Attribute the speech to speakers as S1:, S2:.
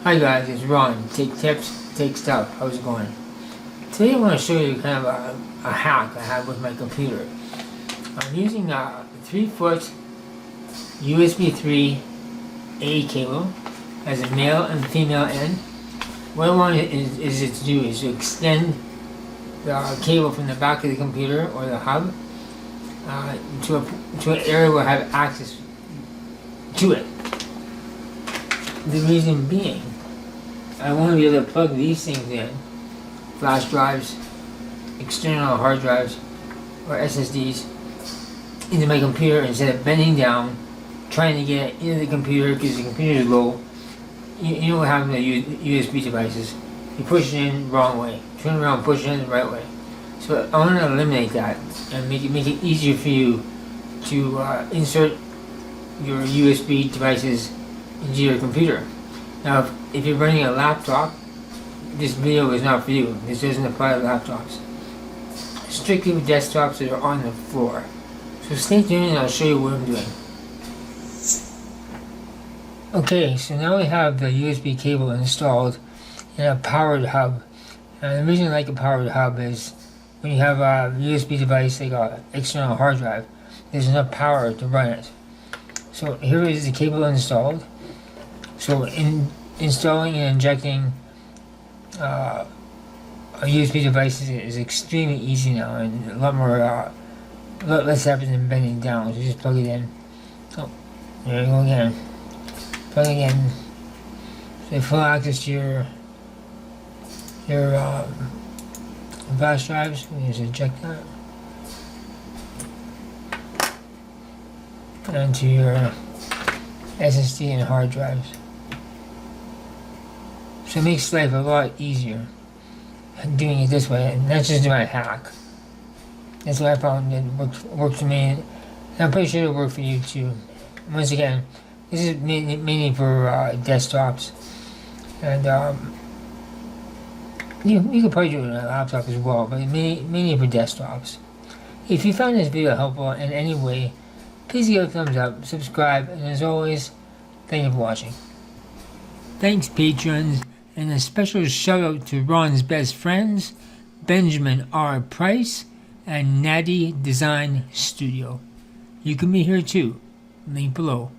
S1: Hi guys, it's Ron. Take tips, take stuff. How's it going? Today I want to show you kind of a hack I have with my computer. I'm using a 3-foot USB 3A cable as a male and female end. What I want is it to do is to extend the cable from the back of the computer or the hub to an area where I have access to it. The reason being, I want to be able to plug these things in, flash drives, external hard drives, or SSDs, into my computer instead of bending down, trying to get it into the computer because the computer is low. You know what happens with USB devices? You push it in the wrong way, turn around, push it in the right way. So I want to eliminate that and make it easier for you to insert your USB devices into your computer. Now, if you're running a laptop, this video is not for you. This doesn't apply to laptops. Strictly with desktops that are on the floor. So stay tuned and I'll show you what I'm doing. Okay, so now we have the USB cable installed in a powered hub. And the reason I like a powered hub is when you have a USB device like an external hard drive, there's enough power to run it. So here is the cable installed. So in installing and injecting a USB device is extremely easy now, and a lot less effort than bending down. So just plug it in. Oh, there you go again. Plug it in. So full access to your flash drives. We just eject that. And to your SSD and hard drives. So it makes life a lot easier doing it this way, and that's just my hack. That's what I found that worked for me, and I'm pretty sure it'll work for you too. Once again, this is mainly for desktops, and you could probably do it on a laptop as well, but mainly for desktops. If you found this video helpful in any way, please give it a thumbs up, subscribe, and as always, thank you for watching. Thanks, patrons, and a special shout out to Ron's best friends, Benjamin R. Price and Natty Design Studio. You can be here too. Link below.